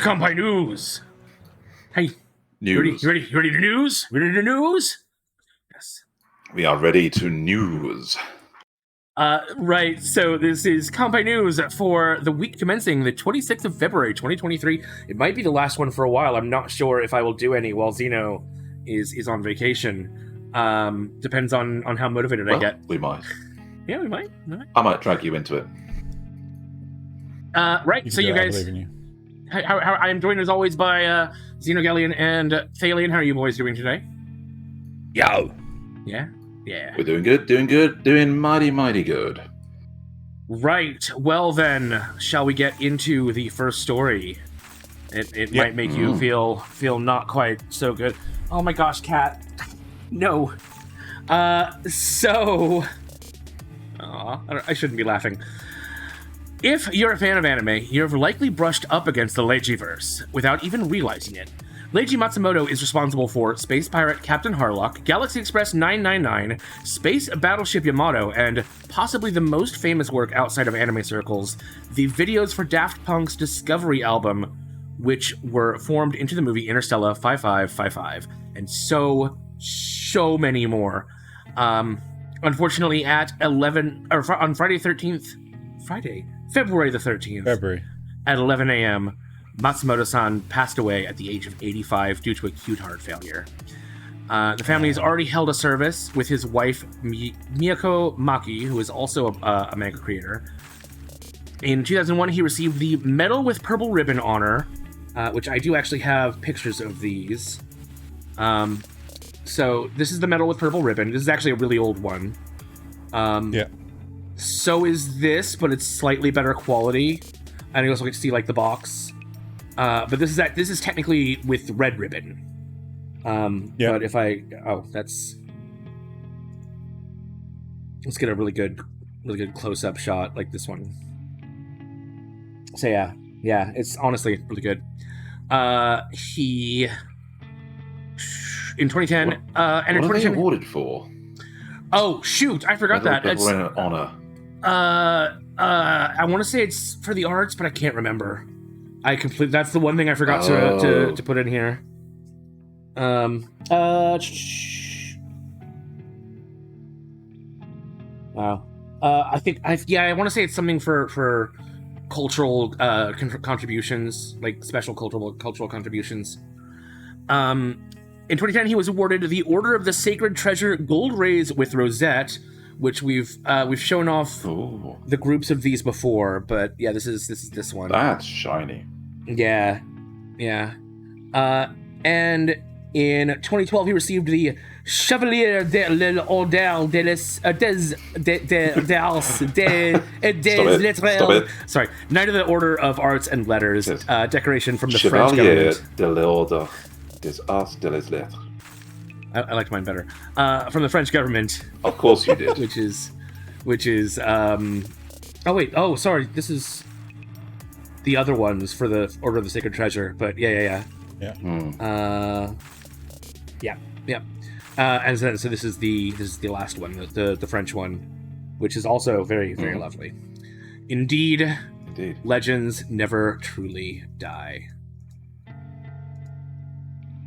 Kanpai News. Hey, News. You ready to news? Ready to news? Yes. We are ready to news. Right, so this is Kanpai News for the week commencing the 26th of February, 2023. It might be the last one for a while. I'm not sure if I will do any while Xeno is on vacation. Depends on how motivated I get. We might. Yeah, we might. I might drag you into it. Right, so you guys... I believe in you. How I'm joined as always by Xenogelion and Thaylien. How are you boys doing today? Yo! Yeah? We're doing good, doing mighty good. Right, well then, shall we get into the first story? It might make you feel not quite so good. Oh my gosh, cat. No. So... Aw, I shouldn't be laughing. If you're a fan of anime, you've likely brushed up against the Leiji-verse without even realizing it. Leiji Matsumoto is responsible for Space Pirate Captain Harlock, Galaxy Express 999, Space Battleship Yamato, and possibly the most famous work outside of anime circles, the videos for Daft Punk's Discovery album, which were formed into the movie Interstellar 5555, and so many more. Unfortunately, on February the 13th, at 11 a.m., Matsumoto-san passed away at the age of 85 due to acute heart failure. The family has already held a service with his wife, Miyako Maki, who is also a manga creator. In 2001, he received the Medal with Purple Ribbon honor, which I do actually have pictures of these. So this is the Medal with Purple Ribbon. This is actually a really old one. So is this, but it's slightly better quality. And you also get to see like the box. But this is technically with red ribbon. But if let's get a really good close-up shot like this one. So yeah, it's honestly really good. He in 2010 and what in 2010 are they awarded for? Oh shoot, I forgot that. It's an honor. I want to say it's for the arts, but I can't remember. That's the one thing I forgot to put in here. Wow. I want to say it's something for cultural contributions, like special cultural contributions. In 2010, he was awarded the Order of the Sacred Treasure Gold Rays with Rosette, which we've shown off the groups of these before, but yeah, this is this one. That's shiny. Yeah. And in 2012, he received the Chevalier de l'Ordre des Lettres. Sorry, Knight of the Order of Arts and Letters, decoration from the French government. Chevalier de l'Ordre des Arts et des Lettres. I liked mine better. From the French government. Of course you did. which is sorry, this is the other ones for the Order of the Sacred Treasure, but yeah. And so this is the last one, the French one, which is also very, very lovely. Indeed, legends never truly die.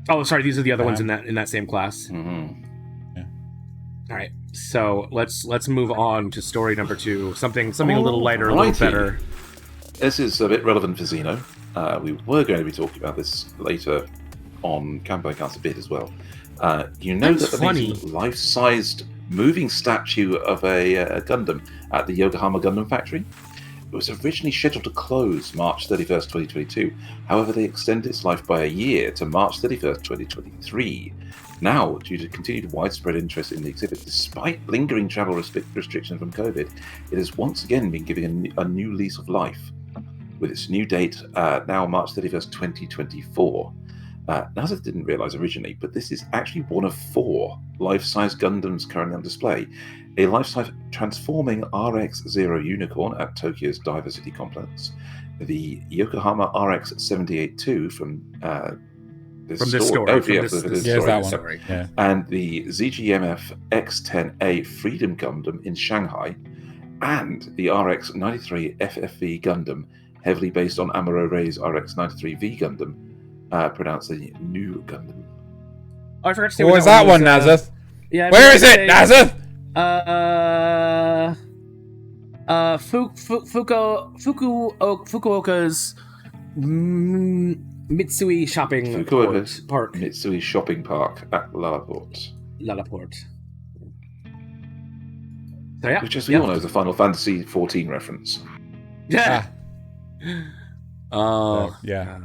Oh, sorry, these are the other ones in that same class. Mm-hmm. Yeah. All right, so let's move on to story number 2. Something a little lighter, a little better. This is a bit relevant for Xeno. We were going to be talking about this later on Kanpai Cast a bit as well. You know that the life-sized moving statue of a Gundam at the Yokohama Gundam factory? It was originally scheduled to close March 31st, 2022. However, they extended its life by a year to March 31st, 2023. Now, due to continued widespread interest in the exhibit, despite lingering travel restrictions from COVID, it has once again been given a new lease of life, with its new date now March 31st, 2024. Nasuth didn't realise originally, but this is actually one of 4 life-size Gundams currently on display. A life-size transforming RX-0 Unicorn at Tokyo's Diversity Complex, the Yokohama RX-78-2 from this story. That one. Yeah. And the ZGMF X-10A Freedom Gundam in Shanghai, and the RX-93 FFV Gundam heavily based on Amuro Ray's RX-93V Gundam, pronounced the New Gundam. Oh, I forgot to say what was that one, Nasuth? Yeah. Where is it, Nasuth? Fukuoka's Mitsui Shopping Park. Mitsui Shopping Park at Lalaport. So, yeah. Which, as we all know, is a Final Fantasy XIV reference. Yeah. Yeah.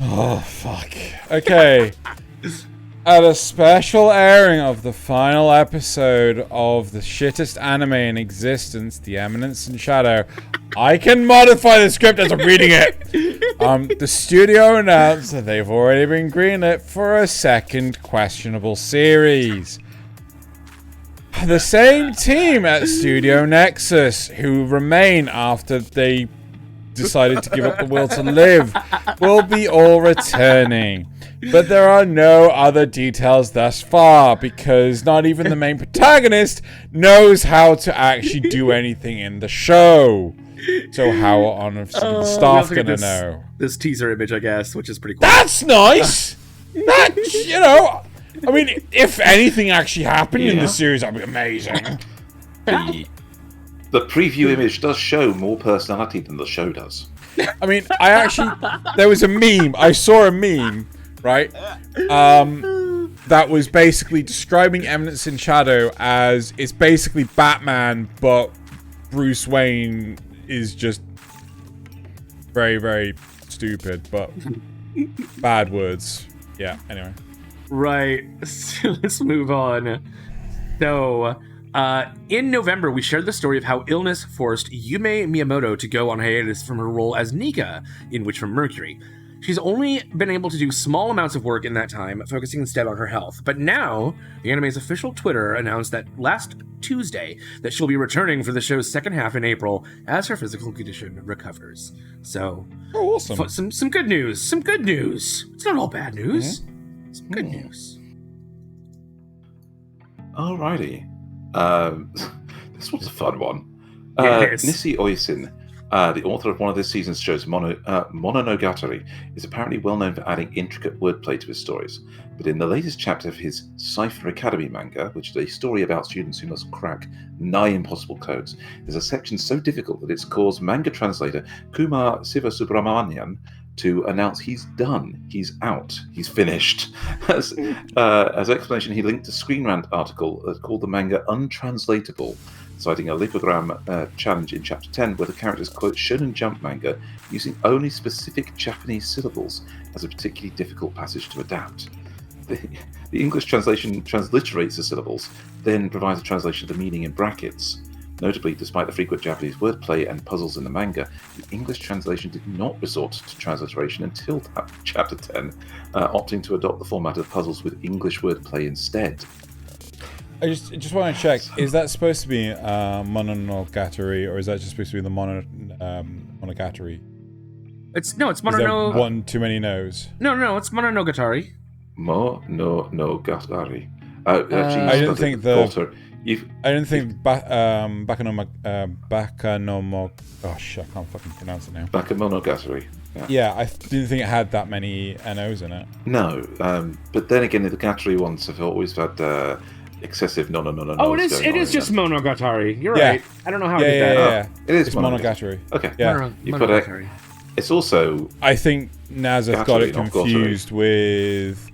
Oh, fuck. Okay. At a special airing of the final episode of the shittest anime in existence, The Eminence in Shadow, I can modify the script as I'm reading it. The studio announced that they've already been greenlit for a second questionable series. The same team at Studio Nexus, who remain after they decided to give up the will to live, will be all returning. But there are no other details thus far, because not even the main protagonist knows how to actually do anything in the show. So how are the staff gonna know? This teaser image, I guess, which is pretty cool. That's nice! That, you know, I mean, if anything actually happened in the series, that'd be amazing. The preview image does show more personality than the show does. I mean, there was a meme. I saw a meme, right? That was basically describing Eminence in Shadow as it's basically Batman, but Bruce Wayne is just very, very stupid, but bad words. Yeah, anyway. Right. So let's move on. So, in November, we shared the story of how illness forced Yume Miyamoto to go on hiatus from her role as Nika in Witch from Mercury. She's only been able to do small amounts of work in that time, focusing instead on her health. But now, the anime's official Twitter announced that last Tuesday that she'll be returning for the show's second half in April as her physical condition recovers. So, awesome. Some good news. Some good news. It's not all bad news. Some good news. Alrighty. This one's a fun one. Yes. Nissi Oisin, the author of one of this season's shows, Mononogatari, is apparently well known for adding intricate wordplay to his stories. But in the latest chapter of his Cipher Academy manga, which is a story about students who must crack nigh impossible codes, there's a section so difficult that it's caused manga translator Kumar Sivasubramanian to announce he's done, he's out, he's finished. As explanation, he linked a Screen Rant article that called the manga untranslatable, citing a lipogram challenge in Chapter 10 where the characters quote Shonen Jump manga using only specific Japanese syllables as a particularly difficult passage to adapt. The English translation transliterates the syllables, then provides a translation of the meaning in brackets. Notably, despite the frequent Japanese wordplay and puzzles in the manga, the English translation did not resort to transliteration until Chapter 10, opting to adopt the format of puzzles with English wordplay instead. I just want to check, is that supposed to be Mononogatari, or is that just supposed to be the Monogatari? It's Mononogatari. One too many no's. No, it's Mononogatari. Mononogatari. I didn't think Bakanomo. Oh shit, I can't fucking pronounce it now. Bakemonogatari. Yeah, I didn't think it had that many NOs in it. No, but then again, the Gatari ones have always had excessive no. Oh, it is just Monogatari. You're right. I don't know how I did that. Yeah. It is Monogatari. Okay. Yeah. Monogatari. It's also. I think Nasuth got it confused with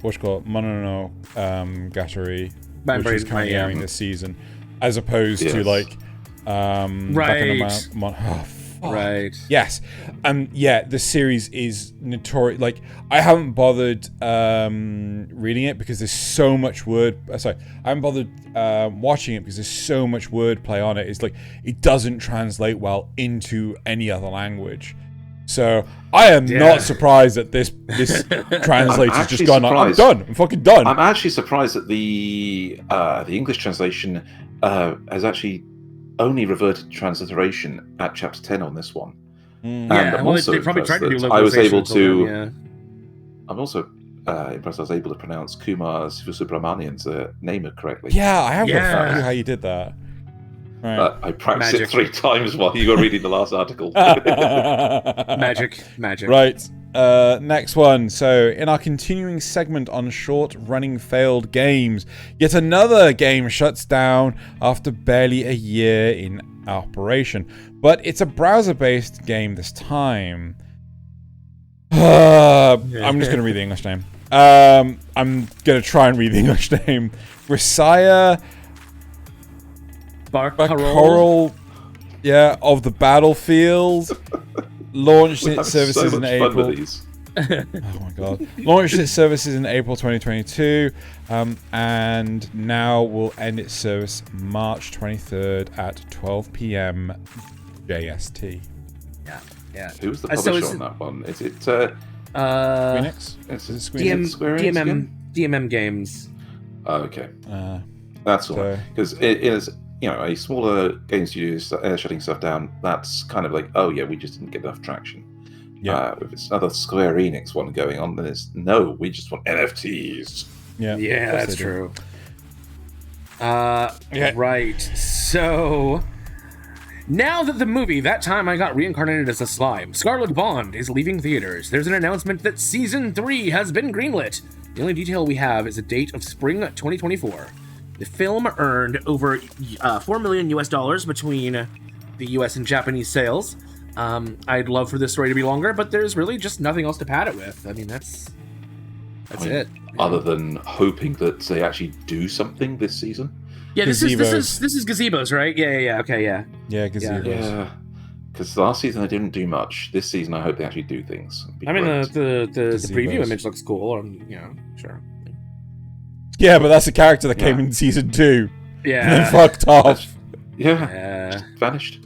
what's it called? Mononogatari, which is currently airing this season, as opposed to like right. Right. Yes. Yeah, the series is notorious. Like, I haven't bothered reading it because there's so much I haven't bothered watching it because there's so much wordplay on it. It's like, it doesn't translate well into any other language. So, I am not surprised that this translator's just gone, I'm done. I'm fucking done. I'm actually surprised that the English translation has actually only reverted to transliteration at Chapter 10 on this one. And I'm also they probably tried to do localization. I'm also impressed I was able to pronounce Kumar Sivasubramanian's name correctly. Yeah, I have no clue how you did that. Right. I practiced it 3 times while you were reading the last article. Magic. Right. Next one. So, in our continuing segment on short-running failed games, yet another game shuts down after barely a year in operation. But it's a browser-based game this time. I'm just going to read the English name. I'm going to try and read the English name. Grisaia Barcarolle, of the Battlefield, launched its services in April. Oh my god! Launched its services in April 2022, and now will end its service March 23rd at 12 p.m. JST. Yeah. Who's the publisher on that one? Is it Squeenix? Is it Square Enix DMM Games. Oh, okay. That's all right. Because it is, a smaller game studio shutting stuff down. That's kind of like, oh yeah, we just didn't get enough traction. Yeah. If it's another Square Enix one going on, then it's no, we just want NFTs. Yeah, that's true. Right. So now that the movie That Time I Got Reincarnated as a Slime, Scarlet Bond, is leaving theaters, there's an announcement that Season 3 has been greenlit. The only detail we have is a date of spring 2024. The film earned over $4 million between the US and Japanese sales. I'd love for this story to be longer, but there's really just nothing else to pad it with. I mean, that's it. Other than hoping that they actually do something this season. Yeah, this is gazebos, right? Yeah. Okay, yeah. Yeah, gazebos. Yeah. Because last season they didn't do much. This season I hope they actually do things. I mean, the preview image looks cool, sure. Yeah, but that's a character that came in season 2. Yeah. And then fucked off. Just vanished.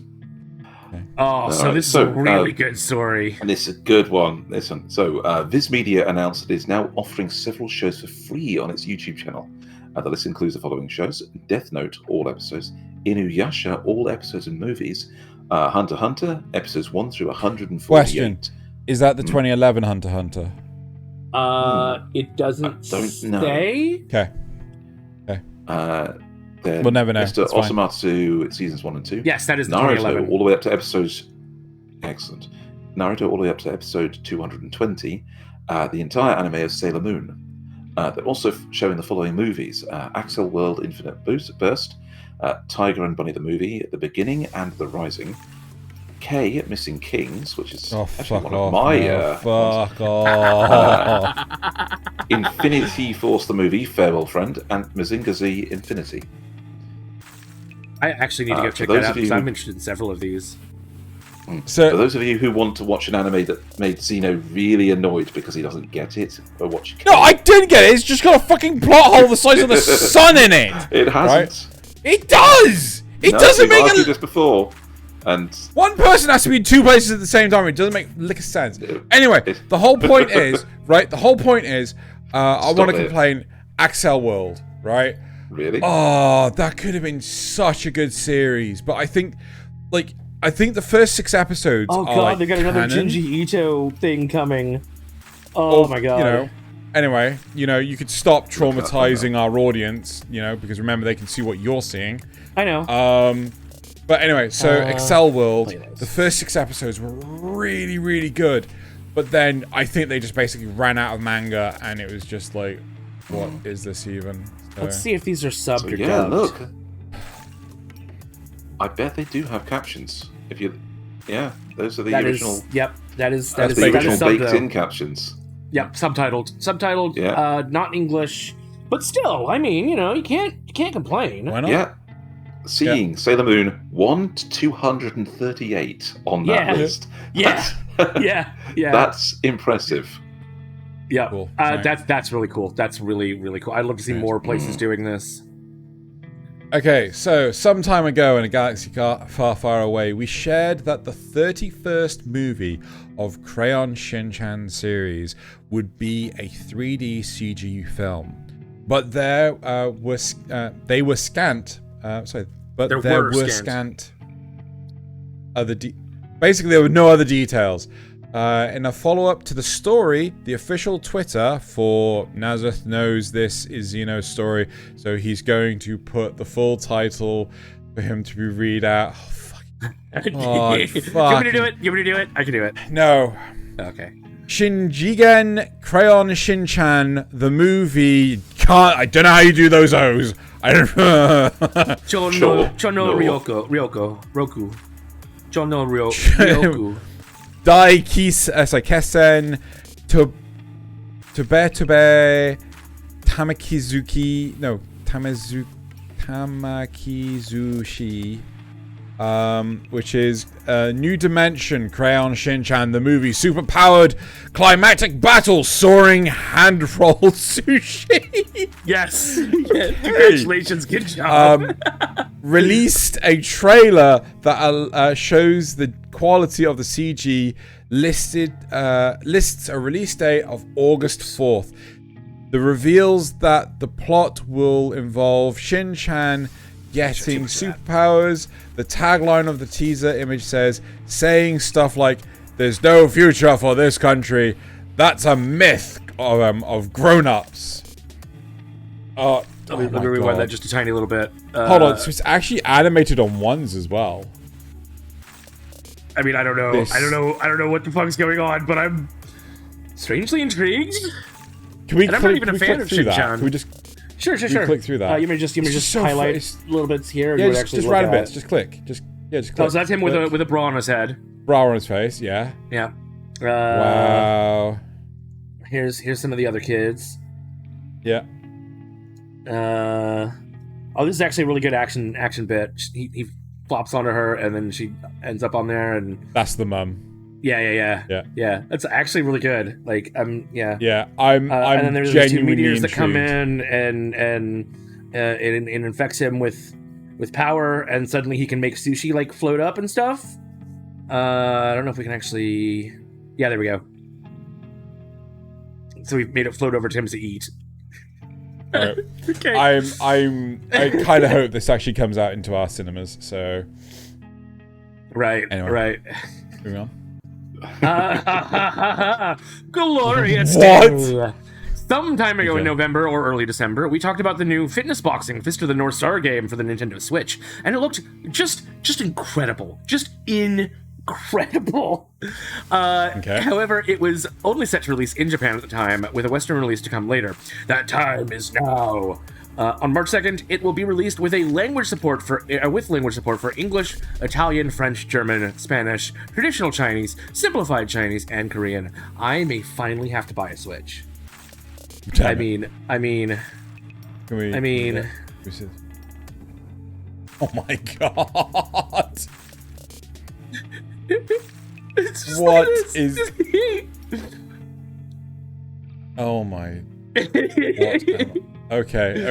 Oh, so this is a really good story. And it's a good one. This one. So, VIZ Media announced it is now offering several shows for free on its YouTube channel. The list includes the following shows: Death Note, all episodes; Inuyasha, all episodes and movies; Hunter x Hunter, episodes 1 through 148. Question: is that the 2011 Hunter x Hunter? It doesn't know. say. Okay. Then we'll never know. Mr. Osamatsu, seasons 1 and 2. Yes, that is the Naruto, 2011. all the way up to episodes. Excellent. Naruto, all the way up to episode 220. The entire anime of Sailor Moon. They're also showing the following movies: Axel World Infinite Burst, Tiger and Bunny the Movie, The Beginning and The Rising, K, Missing Kings, which is actually one of my fuck off. Infinity Force the Movie, Farewell Friend, and Mazinga Z Infinity. I actually need to go check that out because I'm interested in several of these. So, for those of you who want to watch an anime that made Xeno really annoyed because he doesn't get it, go watch K. No, I didn't get it. It's just got a fucking plot hole the size of the sun in it. It hasn't. Right? It does. It doesn't make it. Just before. And one person has to be in 2 places at the same time. It doesn't make lick of sense. Anyway, the whole point is, right? The whole point is, I want to complain. Axel World, right? Really? Oh, that could have been such a good series, but I think the first 6 episodes. Oh god, they got another Junji Ito thing coming. Oh my god. Anyway, you could stop traumatizing our audience, because remember they can see what you're seeing. I know. But anyway, so Excel World, the first 6 episodes were really, really good. But then I think they just basically ran out of manga and it was just like, what is this even? So, let's see if these are subbed or dubbed. Yeah, look. I bet they do have captions. Those are the original. That's the original baked-in captions. Yep, subtitled, not English, but still, I mean, you can't complain. Why not? Yeah. Seeing Sailor Moon 1 to 238 on that list. Yeah. That's impressive. Yeah. Cool. That's really cool. That's really, really cool. I'd love to see more places doing this. Okay, so some time ago in a galaxy far, far away, we shared that the 31st movie of Crayon Shin-chan series would be a 3D CG film. But there were scant basically there were no other details. In a follow-up to the story, the official Twitter for Nasuth knows this is Xeno's story, so he's going to put the full title for him to be read out. Oh, fuck. Oh, you want me to do it? You want me to do it? I can do it. No. Okay. Shinjigen Crayon Shin-chan, the movie. I don't know how you do those O's. I don't. Chono Roku. Chono Ryoku. Dai Kesen Tobe Tamakizushi, which is New Dimension Crayon Shin-chan, the movie, superpowered climactic battle, soaring hand-rolled sushi. Yes. Congratulations, good job. Released a trailer that shows the quality of the CG. Lists a release date of August 4th. The reveals that the plot will involve Shin-chan getting superpowers. The tagline of the teaser image says, saying stuff like, "There's no future for this country. That's a myth of grown-ups." Let me rewind that just a tiny little bit. Hold on, so it's actually animated on ones as well. I mean, I don't know what the fuck's going on, but I'm strangely intrigued. Can we? And I'm not even a fan of Shin-chan. Can we just? Sure. Click through that. You may just highlight little bits here. Yeah, and just random bits. Just click. Just click. Oh, so that's him with a bra on his head. Bra on his face. Yeah. Yeah. Wow. Here's some of the other kids. Yeah. Oh, this is actually a really good action bit. He flops onto her, and then she ends up on there, and that's the mum. Yeah. That's actually really good. Like, yeah. Yeah, I'm and then there's these two meteors that come in and it infects him with power, and suddenly he can make sushi like float up and stuff. I don't know if we can actually. Yeah, there we go. So we've made it float over to him to eat. Right. Okay. I kind of hope this actually comes out into our cinemas. So. Right. Anyway. Right. Moving on. Glorious. What? Some time ago in November or early December, we talked about the new fitness boxing Fist of the North Star game for the Nintendo Switch, and it looked just incredible. Just incredible. However, it was only set to release in Japan at the time, with a Western release to come later. That time is now. On March 2nd, it will be released with language support for English, Italian, French, German, Spanish, traditional Chinese, simplified Chinese, and Korean. I may finally have to buy a Switch. I mean. Oh my god! What is? Oh my! Okay.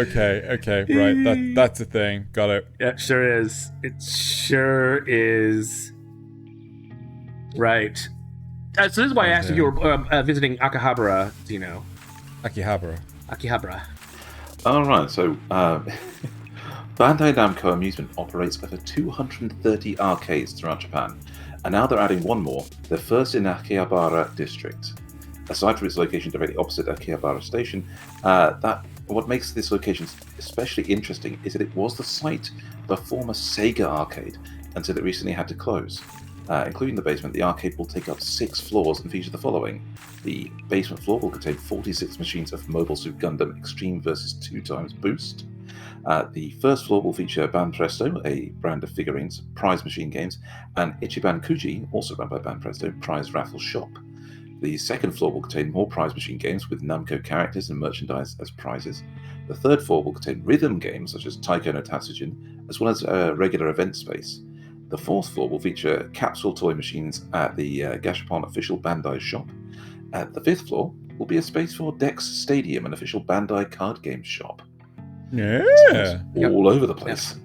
Right, that's a thing. Got it. Yeah, sure is. It sure is. Right. So this is why I asked if you were visiting Akihabara, Zeno. Akihabara. All right. So, Bandai Namco Amusement operates over 230 arcades throughout Japan, and now they're adding one more. They're first in Akihabara district. Aside from its location directly opposite Akihabara Station, what makes this location especially interesting is that it was the site of a former Sega arcade until it recently had to close. Including the basement, the arcade will take up 6 floors and feature the following. The basement floor will contain 46 machines of Mobile Suit Gundam Extreme vs. 2x Boost. The first floor will feature Banpresto, a brand of figurines, prize machine games, and Ichiban Kuji, also run by Banpresto, prize raffle shop. The second floor will contain more prize machine games with Namco characters and merchandise as prizes. The third floor will contain rhythm games such as Taiko no Tatsujin, as well as a regular event space. The fourth floor will feature capsule toy machines at the Gashapon official Bandai shop. At the fifth floor will be a space for Dex Stadium, an official Bandai card game shop. Yeah, all over the place.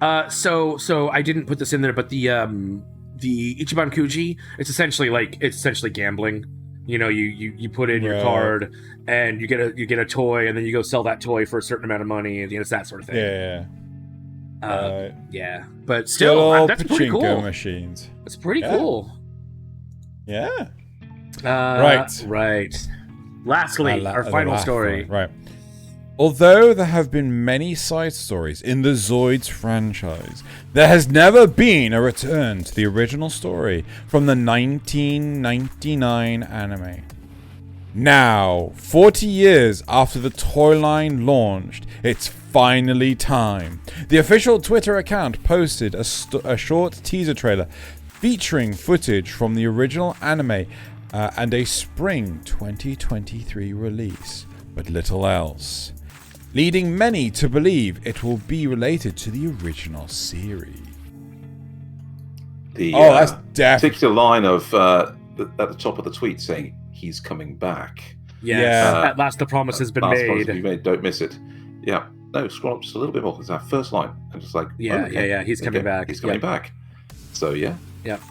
Yep. So I didn't put this in there, but the Ichiban Kuji, it's essentially gambling. You know, you put in your card and you get a toy, and then you go sell that toy for a certain amount of money, and it's that sort of thing. Yeah. But still, that's pretty cool. Machines. That's pretty cool. Yeah. Right. Lastly, our final story. Right. Although there have been many side stories in the ZOIDs franchise, there has never been a return to the original story from the 1999 anime. Now, 40 years after the toy line launched, it's finally time. The official Twitter account posted a short teaser trailer featuring footage from the original anime and a spring 2023 release, but little else, leading many to believe it will be related to the original series. That's definitely particular line of at the top of the tweet saying he's coming back. Yes, at last the promise has been made. Don't miss it. Yeah. No, scroll up just a little bit more because our first line and just like he's coming back. He's coming back. So we Yep.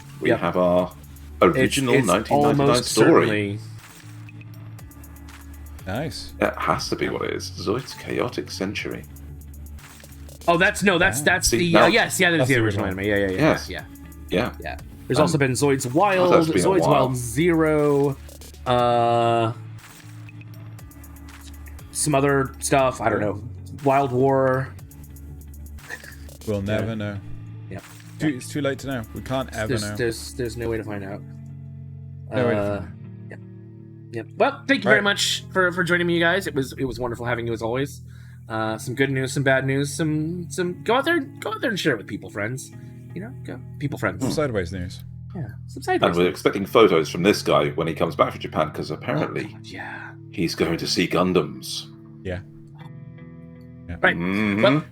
have our original it's 1999 story. Certainly... Nice. That has to be what it is. Zoid's Chaotic Century. Oh, that's the that is the original anime. Yeah. There's also been Zoid's Wild, Zoid's Wild 0, some other stuff. I don't know. Wild War. We'll never know. Yeah. It's too late to know. We can't ever know. There's no way to find out. No way to find out. Yep. Well, thank you very much for joining me, you guys. It was wonderful having you as always. Some good news, some bad news, some go out there and share it with people, friends. People friends. Some sideways news. Yeah, some sideways. And we're expecting photos from this guy when he comes back from Japan because apparently he's going to see Gundams. Yeah. Right. Mm-hmm. Well,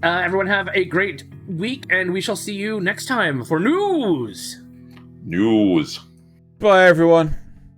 everyone have a great week, and we shall see you next time for news. News. Bye, everyone.